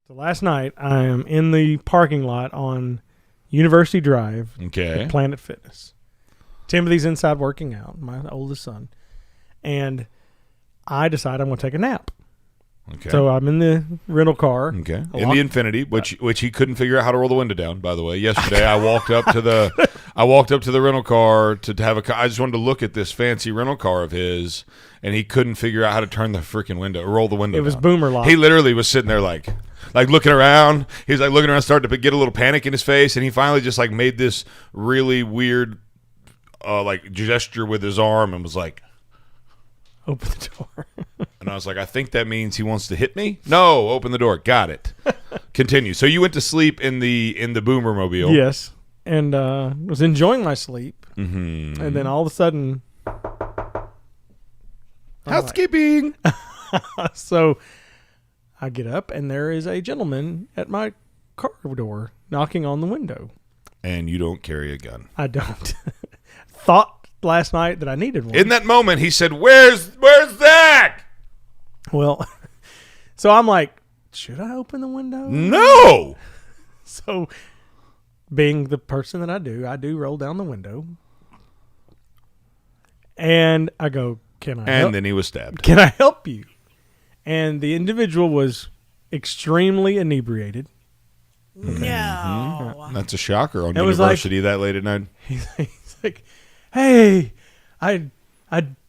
So last night, I am in the parking lot on University Drive at Planet Fitness. Timothy's inside working out, my oldest son. And I decide I'm going to take a nap. Okay. So I'm in the rental car. Okay. In the Infinity, which he couldn't figure out how to roll the window down, by the way. Yesterday I walked up to the rental car to have I just wanted to look at this fancy rental car of his, and he couldn't figure out how to turn the freaking window, roll the window down. It was boomer lock. He literally was sitting there like looking around. He was like looking around, starting to get a little panic in his face, and he finally just like made this really weird like gesture with his arm and was like, open the door. And I was like, I think that means he wants to hit me. No, open the door. Got it. Continue. So you went to sleep in the boomer mobile. Yes, and was enjoying my sleep. Mm-hmm. And then all of a sudden, housekeeping. So I get up, and there is a gentleman at my car door knocking on the window. And you don't carry a gun. I don't. Thought last night that I needed one. In that moment, he said, Where's Zach? Well, so I'm like, should I open the window? No. So being the person that I do roll down the window. And I go, can I help? And then he was stabbed. Can I help you? And the individual was extremely inebriated. No. Mm-hmm. That's a shocker on It was university that late at night. He's like, hey, I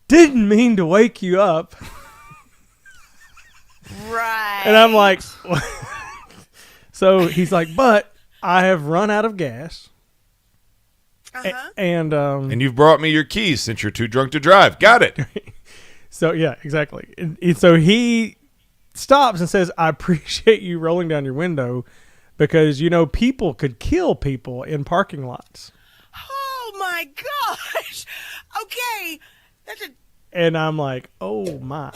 didn't mean to wake you up. Right. And I'm like, so he's like, but I have run out of gas. Uh-huh. And you've brought me your keys since you're too drunk to drive. Got it. So, yeah, exactly. And so he stops and says, I appreciate you rolling down your window because, people could kill people in parking lots. Oh, my gosh. Okay. And I'm like, oh, my.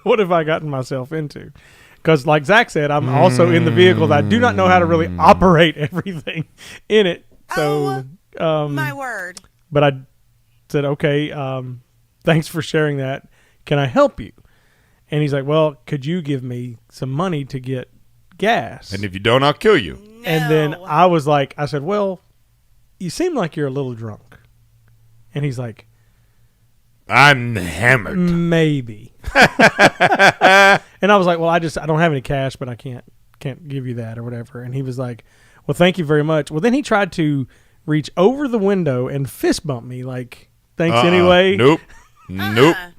What have I gotten myself into? Because like Zach said, I'm also in the vehicle that I do not know how to really operate everything in it. So, my word. But I said, okay, thanks for sharing that. Can I help you? And he's like, well, could you give me some money to get gas? And if you don't, I'll kill you. No. And then I said, well, you seem like you're a little drunk. And he's like, I'm hammered. Maybe. And I was like, well, I don't have any cash, but I can't give you that or whatever. And he was like, well, thank you very much. Well, then he tried to reach over the window and fist bump me like, thanks anyway. Nope.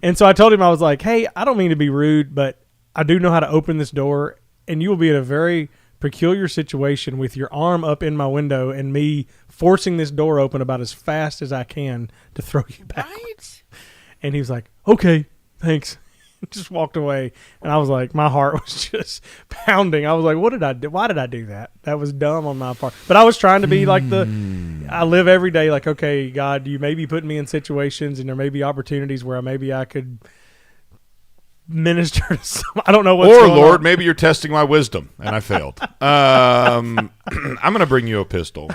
And so I told him, I was like, hey, I don't mean to be rude, but I do know how to open this door, and you will be in a very peculiar situation with your arm up in my window and me forcing this door open about as fast as I can to throw you back. Right? And he was like, okay, thanks. Just walked away. And I was like, my heart was just pounding. I was like, what did I do? Why did I do that? That was dumb on my part. But I was trying to be like I live every day like, okay, God, you may be putting me in situations and there may be opportunities where maybe I could minister to someone. I don't know what's going Lord, on. maybe you're testing my wisdom and I failed. I'm going to bring you a pistol.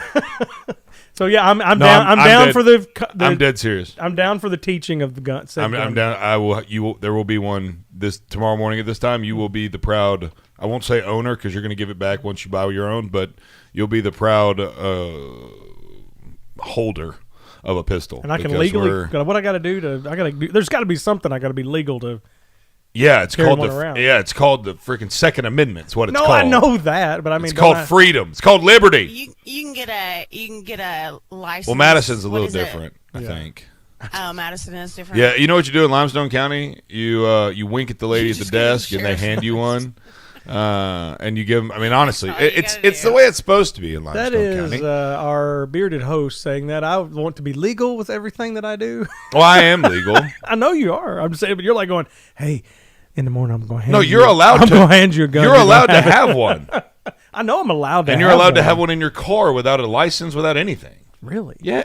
So yeah, I'm down. I'm down for the. I'm dead serious. I'm down for the teaching of the gun. I'm down. I will. You will. There will be one tomorrow morning at this time. You will be the proud. I won't say owner because you're going to give it back once you buy your own. But you'll be the proud holder of a pistol. And I can legally. What I got to do there's got to be something I got to be legal to. Yeah, it's called it's called the freaking Second Amendment. It's what it's called. No, I know that, but I mean, it's called freedom. It's called liberty. You can get a license. Well, Madison's a little different, I think. Oh, Madison is different. Yeah, you know what you do in Limestone County? You wink at the lady at the desk, and they hand you one, and you give them. I mean, honestly, it's the way it's supposed to be in Limestone County. That is our bearded host saying that I want to be legal with everything that I do. Well, I am legal. I know you are. I'm just saying, but you're like going, hey. In the morning, I'm going to hand you. No, you're allowed I'm going to hand you a gun. You're allowed to have one. I know I'm allowed to. And you're allowed to have one in your car without a license, without anything. Really? Yeah.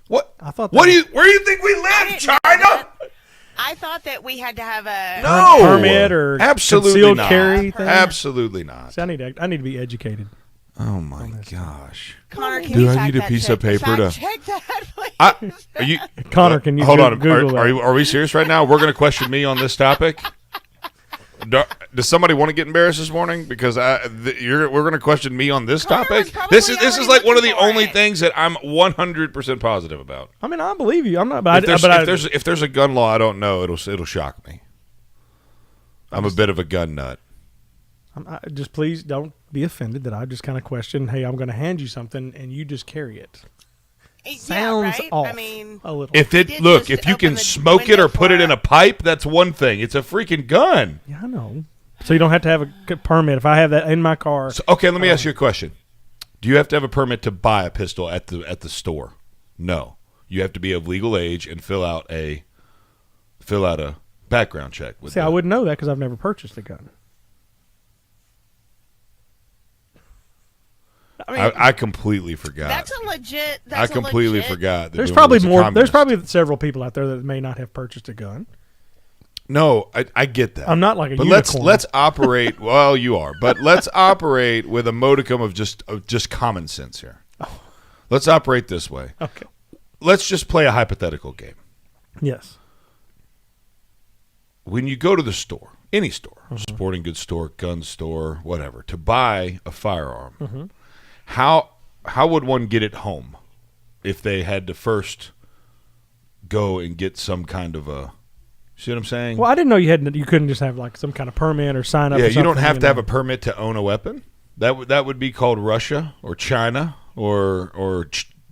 What? I thought. Where do you think we live, China? I thought that we had to have a permit or absolutely concealed not. carry thing. Absolutely not. See, I need to be educated. Oh my gosh. Connor, can do you I need a piece of paper to check that, please? are you Connor, can you hold on? Google Are we serious right now? We're going to question me on this topic? Does somebody want to get embarrassed this morning? Because we're going to question me on this Connor topic. was probably This is already like one of the looking for only it. things that I'm 100% positive about. I mean, I believe you. I'm not. If there's a gun law I don't know, it'll shock me. I'm a bit of a gun nut. Just please don't be offended that I just kind of question. Hey, I'm going to hand you something and you just carry it. Sounds right? off I mean, a little. If He it did look, just if you open can the smoke it window or put for it in a pipe, that's one thing. It's a freaking gun. Yeah, I know. So you don't have to have a permit. If I have that in my car, So, okay, let me ask you a question. Do you have to have a permit to buy a pistol at the store? No. You have to be of legal age and fill out a background check. I wouldn't know that because I've never purchased a gun. I mean, I completely forgot. that's a legit. I completely forgot. That there's Boomer probably was a more. There's communist. probably several people out there that may not have purchased a gun. No, I get that. I'm not like a but unicorn. let's operate. Well, you are, but let's operate with a modicum of just common sense here. Let's operate this way. Okay. Let's just play a hypothetical game. Yes. When you go to the store, any store, sporting goods store, gun store, whatever, to buy a firearm, how would one get it home if they had to first go and get some kind of a? See what I'm saying? Well, I didn't know you couldn't just have like some kind of permit or sign up. Yeah, or you don't something, have to have know. a permit to own a weapon. That would be called Russia or China or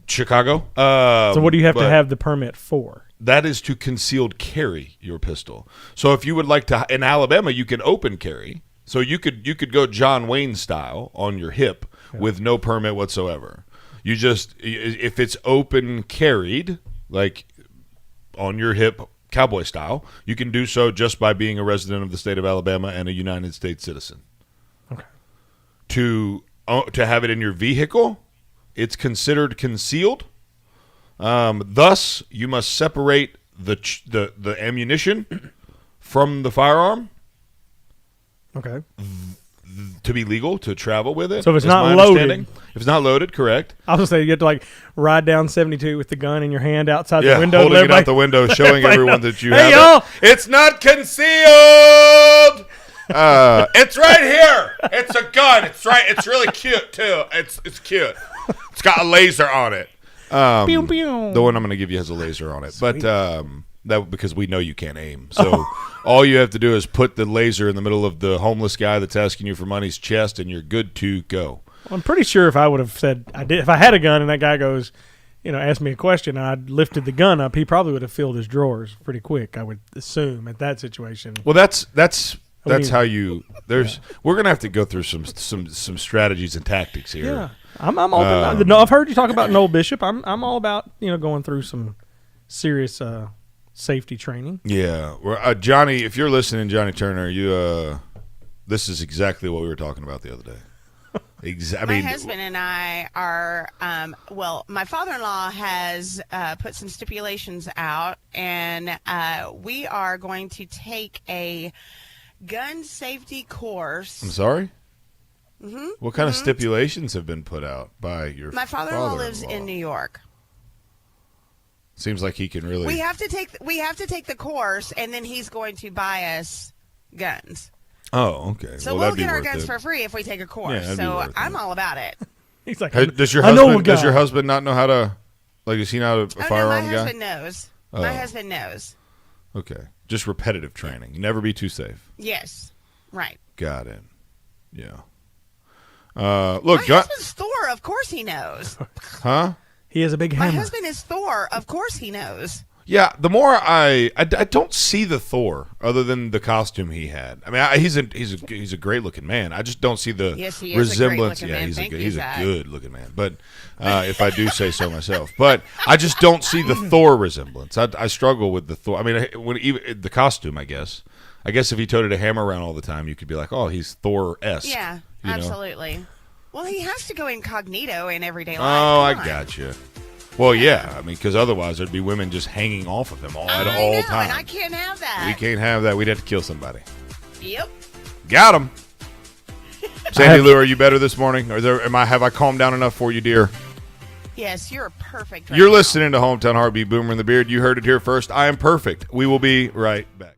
Chicago. So what do you have to have the permit for? That is to concealed carry your pistol. So if you would like to, in Alabama, you can open carry. So you could go John Wayne style on your hip with no permit whatsoever. You just, if it's open carried, like on your hip, cowboy style, you can do so just by being a resident of the state of Alabama and a United States citizen. Okay. To have it in your vehicle, it's considered concealed. Thus, you must separate the ammunition from the firearm Okay. to be legal to travel with it. So if it's is not my loaded- understanding. If it's not loaded, correct. I was gonna say you have to like ride down 72 with the gun in your hand outside Yeah, the window. holding it everybody- out the window, showing everyone that you Hey, have y'all. it. It's not concealed. It's right here. It's a gun. It's right. It's really cute too. It's cute. It's got a laser on it. Pew, pew. The one I'm going to give you has a laser on it, but that because we know you can't aim. So all you have to do is put the laser in the middle of the homeless guy that's asking you for money's chest, and you're good to go. I'm pretty sure if I would have said if I had a gun and that guy goes, asked me a question and I lifted the gun up, he probably would have filled his drawers pretty quick. I would assume at that situation. Well, that's mean- how you. We're gonna have to go through some strategies and tactics here. Yeah, I'm open. No, I've heard you talk about Noel Bishop. I'm all about going through some serious safety training. Yeah, Johnny, if you're listening, Johnny Turner, you this is exactly what we were talking about the other day. My husband and I are, my father-in-law has put some stipulations out, and we are going to take a gun safety course. I'm sorry? Mm-hmm. What kind of stipulations have been put out by your My father-in-law lives in New York. Seems like he can really. We have to take the course, and then he's going to buy us guns. Oh, okay. So well, we'll get our that'd be guns worth for free if we take a course. Yeah, that'd be so worth I'm it. all about it. He's like, Does your I know a husband? Does guy. your husband not know how to? Like, is he not a firearm my guy? husband knows. Oh. My husband knows. Okay, just repetitive training. Never be too safe. Yes, right. Got it. Yeah. My Look, husband's Thor. Of course he knows. huh? He has a big My hammer. husband is Thor. Of course he knows. Yeah, the more I don't see the Thor other than the costume he had. I mean, he's a great looking man. I just don't see the Yes, he is a great resemblance. looking Yeah, man. he's Thank you, a Zach. good looking man. But if I do say so myself, but I just don't see the Thor resemblance. I struggle with the Thor. I mean, when even the costume, I guess if he toted a hammer around all the time, you could be like, oh, he's Thor-esque. Yeah, you know? absolutely. Well, he has to go incognito in everyday life. Oh, I Come on. got you. Well, yeah. I mean, because otherwise there'd be women just hanging off of him at I all know, times. and I can't have that. We can't have that. We'd have to kill somebody. Yep. Got him. Sandy Lou, are you better this morning? Have I calmed down enough for you, dear? Yes, you're perfect. Right You're now. listening to Hometown Heartbeat, Boomer and the Beard. You heard it here first. I am perfect. We will be right back.